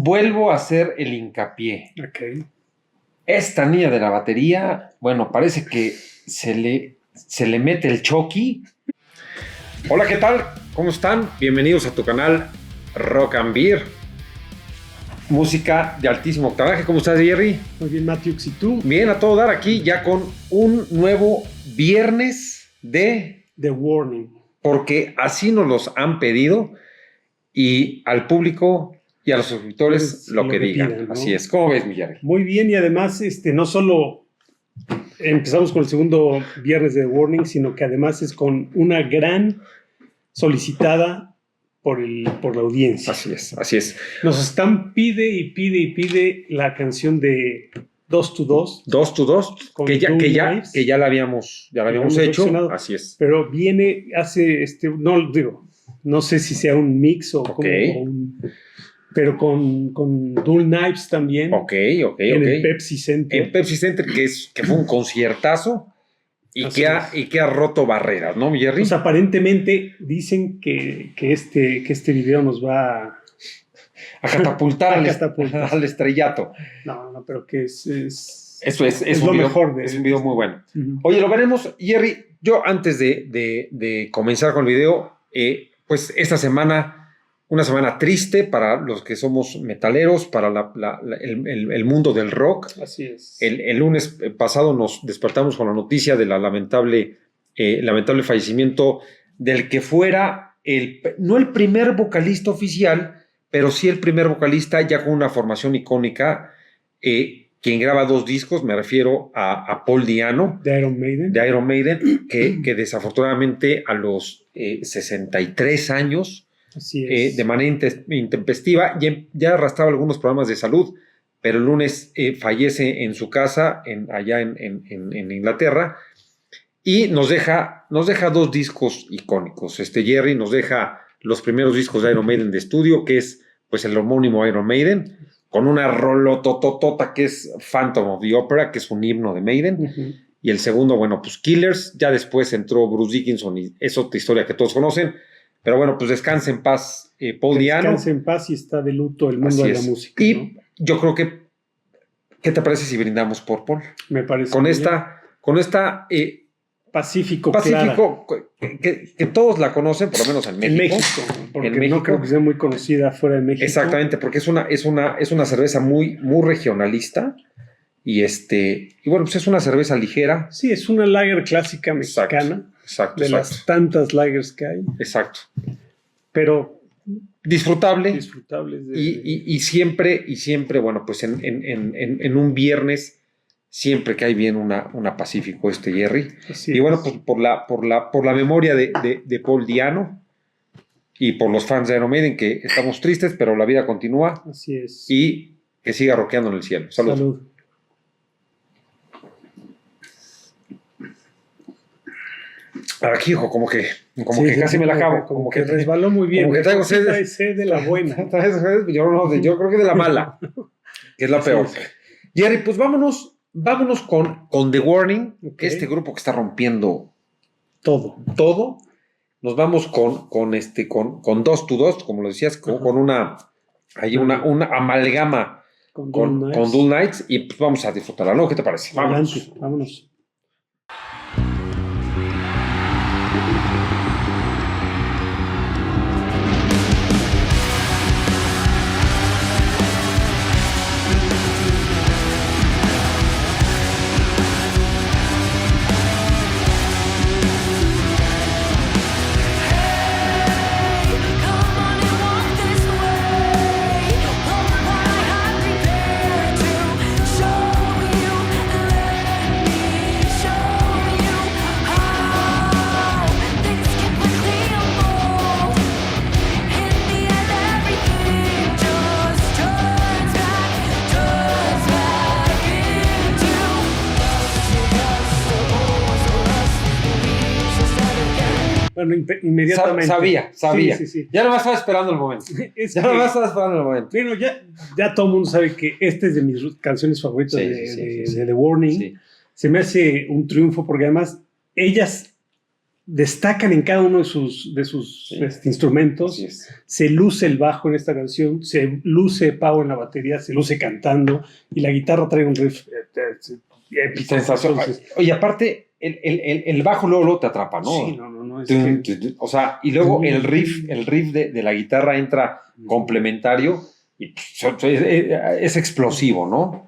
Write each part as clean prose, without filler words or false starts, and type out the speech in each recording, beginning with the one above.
vuelvo a hacer el hincapié. Ok. Esta niña de la batería, bueno, parece que se le mete el Chucky. Hola, ¿qué tal? ¿Cómo están? Bienvenidos a tu canal Rock and Beer. Música de altísimo octanaje. ¿Cómo estás, Jerry? Muy bien, Matthews, ¿y tú? Bien, a todo dar aquí ya con un nuevo viernes de... The Warning. Porque así nos los han pedido y al público y a los suscriptores Pues, lo que digan. pidan, ¿no? Así es. ¿Cómo ves, mi Jerry? Muy bien, y además no solo empezamos con el segundo viernes de The Warning, sino que además es con una gran solicitada por la audiencia. Así es, así es. Nos están pide la canción de 2 to 2. 2 to 2, Con que Doom ya Knives. la habíamos habíamos hecho. versionado. Así es. Pero no sé si sea un mix o Ok. pero con Dual Knives también. Ok. En el Pepsi Center. En Pepsi Center, que fue un conciertazo y Así que ha roto barreras, ¿no, mi Jerry? Pues aparentemente dicen que este video nos va A catapultar, a catapultar. al estrellato. No, pero que es Eso es lo un video, mejor. es un video muy bueno. Uh-huh. Oye, lo veremos. Jerry, yo antes de comenzar con el video, pues esta semana, una semana triste para los que somos metaleros, para el mundo del rock. Así es. El lunes pasado nos despertamos con la noticia de la lamentable fallecimiento del que fuera, no el primer vocalista oficial, pero sí el primer vocalista ya con una formación icónica, quien graba 2 discos, me refiero a Paul Di'Anno, De Iron Maiden. que desafortunadamente a los 63 años, Así es. de manera intempestiva, ya arrastraba algunos problemas de salud, pero el lunes fallece en su casa, allá en Inglaterra, y nos deja 2 discos icónicos. Jerry nos deja los primeros discos de Iron Maiden de estudio, que es pues el homónimo Iron Maiden, con una rolotototota que es Phantom of the Opera, que es un himno de Maiden. Uh-huh. Y el segundo, bueno, pues Killers. Ya después entró Bruce Dickinson y es otra historia que todos conocen. Pero bueno, pues descanse en paz Paul Di'Anno. Descanse en paz y está de luto el mundo de la música. Y ¿no? yo creo que, ¿qué te parece si brindamos por Paul? Me parece Con bien. esta Pacífico, que todos la conocen, por lo menos en México. Porque En México. no creo que sea muy conocida fuera de México. Exactamente, porque es una cerveza muy, muy regionalista y bueno, pues es una cerveza ligera. Sí, es una lager clásica mexicana. Exacto. De las tantas lagers que hay. Exacto. Pero disfrutables. Y Y siempre, bueno, pues en un viernes, siempre que hay bien una Pacífico Jerry. Así y bueno, es. pues por la memoria de Paul Di'Anno y por los fans de Iron Maiden, que estamos tristes, pero la vida continúa. Así es. Y que siga rockeando en el cielo. Salud. Aquí, hijo, como que casi me la acabo. Como que resbaló muy bien. Como que traigo sed de la buena. Yo creo que de la mala, que es la peor. Jerry, pues vámonos con The Warning, que este grupo que está rompiendo todo. Nos vamos con 2 to 2, como lo decías, con una amalgama con Dual Knives, y pues vamos a disfrutarla, ¿no? ¿Qué te parece? Vámonos. Bueno, inmediatamente. Sabía. Sí. Ya nomás estaba esperando el momento. Bueno, ya todo el mundo sabe que esta es de mis canciones favoritas de The Warning. Sí. Se me hace un triunfo porque además ellas destacan en cada uno de sus Sí. instrumentos. Así es. Se luce el bajo en esta canción, se luce Pau en la batería, se luce cantando, y la guitarra trae un riff épico. Sensación. Entonces, Oye, aparte, el bajo luego te atrapa, ¿no? sí, no, es que... O sea, y luego el riff de la guitarra entra complementario y es explosivo, ¿no?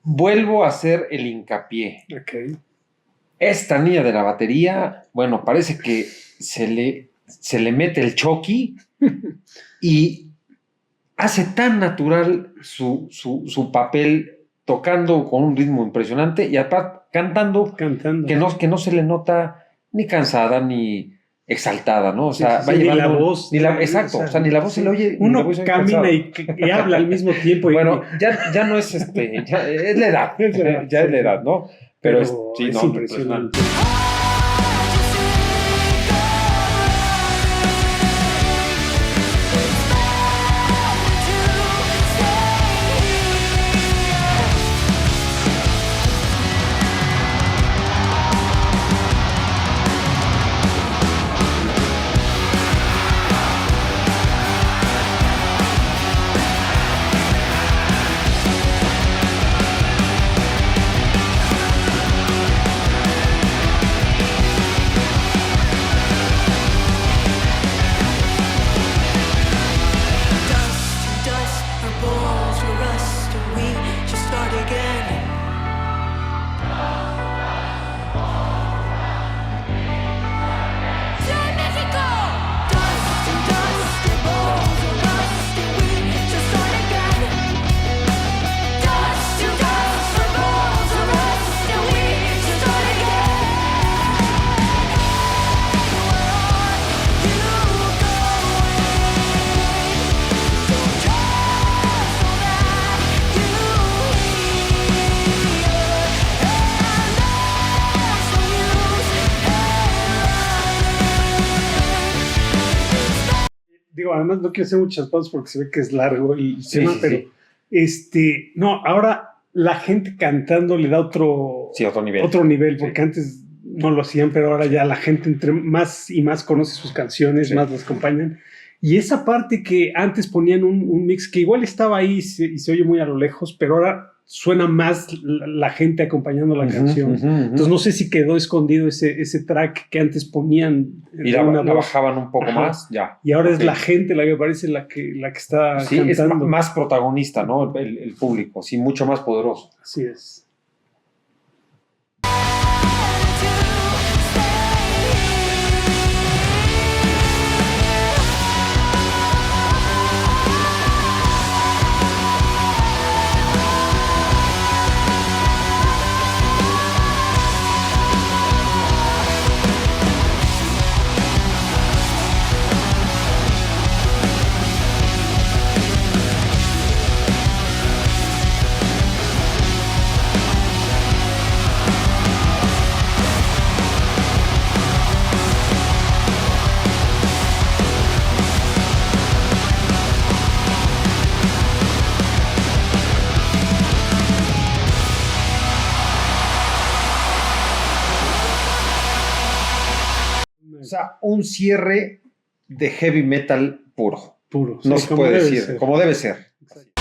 Vuelvo a hacer el hincapié. Okay. Esta niña de la batería, bueno, parece que se le mete el choqui y hace tan natural su papel, tocando con un ritmo impresionante y aparte cantando que no se le nota ni cansada ni exaltada, ¿no? O sea, va llevando... Ni la voz. Exacto, o sea, ni la voz se le oye. Uno camina y habla al mismo tiempo. Bueno, ya no es ya es la edad. Ya es la edad, ¿no? Pero sí, es impresionante. Además no quiero hacer muchas pausas porque se ve que es largo el tema, pero no, ahora la gente cantando le da otro nivel, porque antes no lo hacían, pero ahora ya la gente entre más y más conoce sus canciones, más las acompañan. Y esa parte que antes ponían un mix que igual estaba ahí y se oye muy a lo lejos, pero ahora suena más la gente acompañando la canción. Entonces no sé si quedó escondido ese track que antes ponían. Y la bajaban un poco más, ya. Y ahora es la gente la que parece la que está cantando. Es más protagonista, ¿no? El público, sí, mucho más poderoso. Así es. O sea, un cierre de heavy metal puro. puro. No se puede decir, como debe ser. Exacto.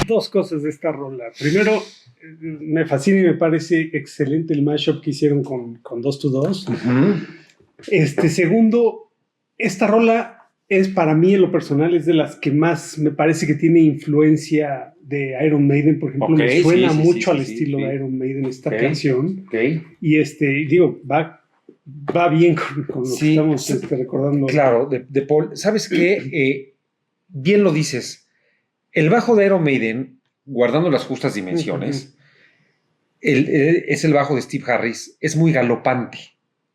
Dos cosas de esta rola. Primero, me fascina y me parece excelente el mashup que hicieron con 2 to 2. Segundo, esta rola es para mí en lo personal es de las que más me parece que tiene influencia de Iron Maiden, por ejemplo. Me suena mucho al estilo de Iron Maiden esta canción. Y digo, va bien con lo que estamos recordando. Claro, de Paul. ¿Sabes qué? Bien lo dices. El bajo de Iron Maiden, guardando las justas dimensiones, es el bajo de Steve Harris, es muy galopante.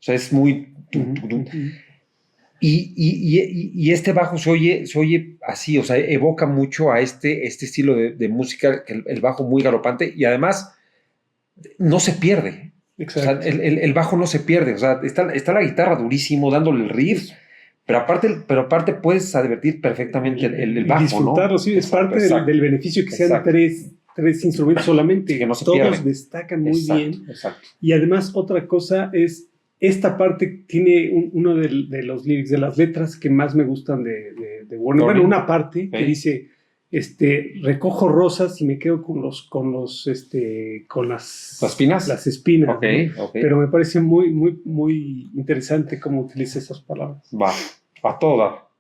O sea, es muy... Y este bajo se oye así, o sea, evoca mucho a este estilo de música, el bajo muy galopante, y además no se pierde. Exacto. O sea, el bajo no se pierde. O sea, está la guitarra durísimo, dándole el riff. Pero aparte puedes advertir perfectamente el bajo, disfrutarlo, ¿no? Sí, es parte del beneficio que sean tres instrumentos solamente. Que no se todos pierden. Destacan muy bien. Exacto. Y además otra cosa es, esta parte tiene uno de los lyrics, de las letras que más me gustan de Warner. Bueno, una parte que dice, recojo rosas y me quedo con las espinas. Las espinas. Okay. Pero me parece muy, muy, muy interesante cómo utiliza esas palabras. Va, a todo dar.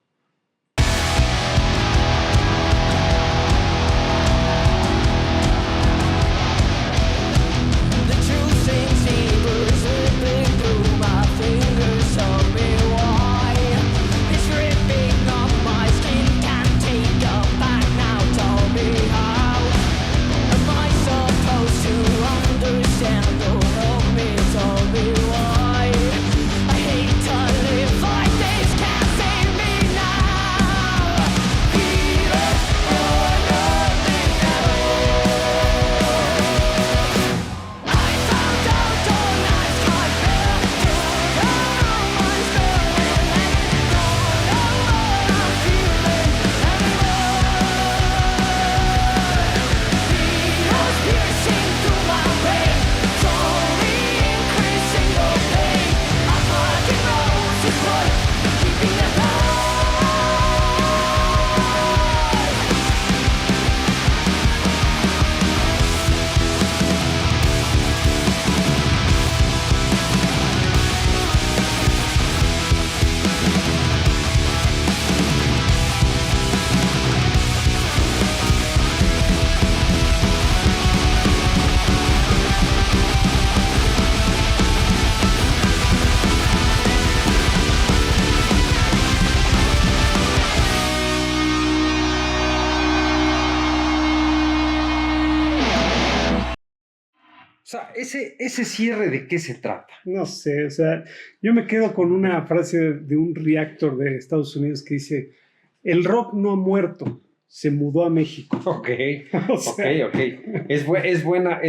O sea, ese cierre, ¿de qué se trata? No sé, o sea, yo me quedo con una frase de un reactor de Estados Unidos que dice, el rock no ha muerto, se mudó a México. Ok. Es buena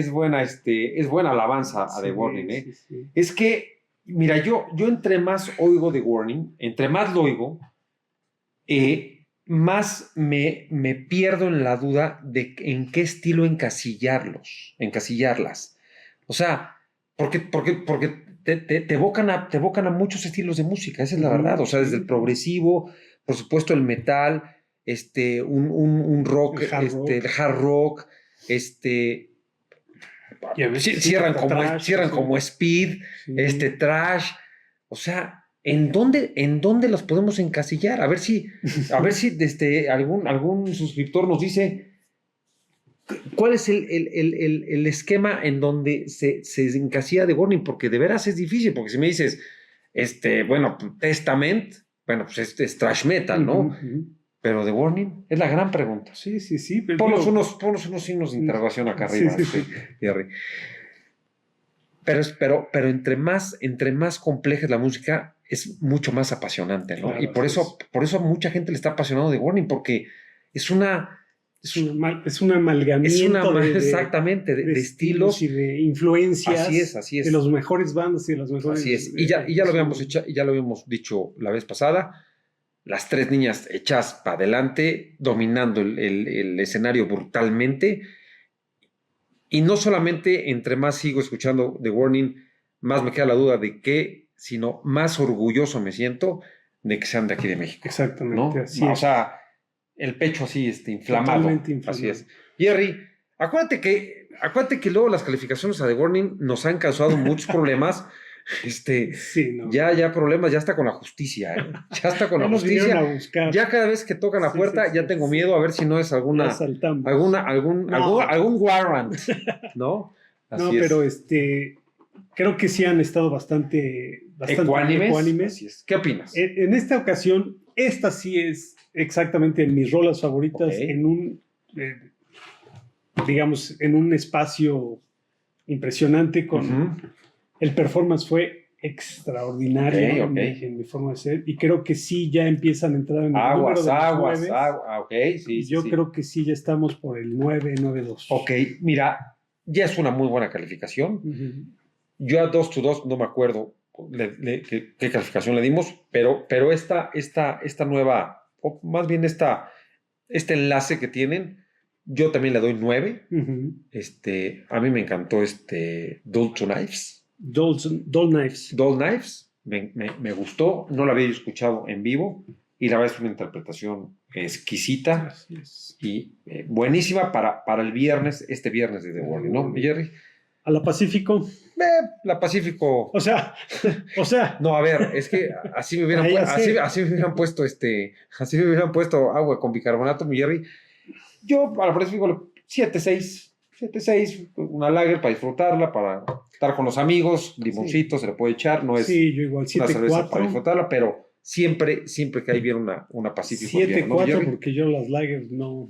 alabanza a The Warning, ¿eh? Sí. Es que, mira, yo entre más oigo The Warning, entre más lo oigo, más me pierdo en la duda de en qué estilo encasillarlas. O sea, porque te evocan a muchos estilos de música, esa es la verdad. O sea, desde el progresivo, por supuesto el metal, un rock, el hard rock, cierran como speed, trash, o sea, ¿en dónde los podemos encasillar? A ver si algún suscriptor nos dice cuál es el esquema en donde se encasilla The Warning, porque de veras es difícil, porque si me dices, Testament, pues es trash metal, ¿no? Uh-huh. Pero The Warning es la gran pregunta. Sí. Ponnos unos signos de interrogación acá arriba. Sí. Pero entre más compleja es la música, es mucho más apasionante, ¿no? Claro, y por eso a mucha gente le está apasionado The Warning, porque es un amalgamiento de estilos y de influencias. Así es. De los mejores bandas y de las mejores. Así es. Y ya lo habíamos dicho la vez pasada. Las tres niñas hechas para adelante, dominando el escenario brutalmente. Y no solamente entre más sigo escuchando The Warning, más me queda la duda de qué, sino más orgulloso me siento de que sean de aquí de México. Exactamente, ¿no? así es. O sea, el pecho así inflamado. Totalmente inflamado. Así es. Jerry, acuérdate que luego las calificaciones a The Warning nos han causado muchos problemas. Ya problemas, ya está con la justicia, ¿eh? Ya está con la justicia. A buscar. Ya cada vez que tocan la puerta, ya tengo miedo a ver si no es algún warrant, ¿no? Así pero creo que sí han estado bastante ecuánimes. Así es. ¿Qué opinas? En esta ocasión, esta sí es exactamente en mis rolas favoritas, en un espacio impresionante con el performance fue extraordinario en mi forma de ser, y creo que sí ya empiezan a entrar en el número de los 9. Yo creo que sí ya estamos por el 9.2. Ok, mira, ya es una muy buena calificación. Uh-huh. Yo a 2 to 2 no me acuerdo qué calificación le dimos, pero esta nueva, o más bien este enlace que tienen, yo también le doy 9. Uh-huh. A mí me encantó Dull Knives. Dull Knives, me gustó, no la había escuchado en vivo y la verdad es una interpretación exquisita y buenísima para el viernes, este viernes de The Warning, ¿no, Jerry? ¿A la Pacífico? La Pacífico. O sea. No, a ver, es que así me hubieran puesto agua con bicarbonato, mi Jerry. Yo a la Pacífico 7.6, una lager para disfrutarla, para estar con los amigos, limoncito se le puede echar, no es yo igual, 7, una cerveza 4. para disfrutarla, pero siempre que hay bien una Pacífico. 7.4, porque yo las lagers no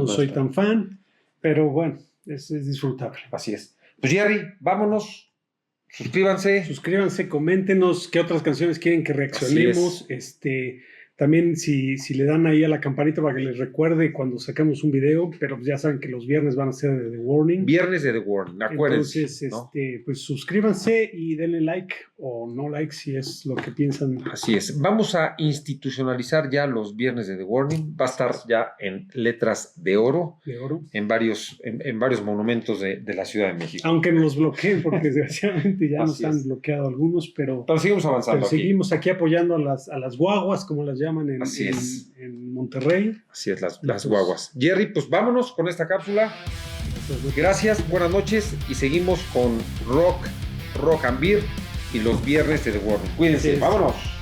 soy tan fan, pero bueno, es disfrutable. Así es. Pues Jerry, vámonos, suscríbanse, coméntenos qué otras canciones quieren que reaccionemos, también si le dan ahí a la campanita para que les recuerde cuando saquemos un video, pero ya saben que los viernes van a ser de The Warning. Viernes de The Warning, acuérdense. Entonces, ¿no? Pues suscríbanse y denle like o no like si es lo que piensan. Así es. Vamos a institucionalizar ya los viernes de The Warning. Va a estar ya en letras de oro. En varios monumentos de la Ciudad de México. Aunque nos los bloqueen, porque desgraciadamente ya nos han bloqueado algunos, pero seguimos avanzando. Seguimos aquí apoyando a las guaguas, como las llaman en Monterrey. Así es, las guaguas. Jerry, pues vámonos con esta cápsula. Gracias, buenas noches y seguimos con Rock and Beer y los viernes de The Warning. Cuídense, vámonos.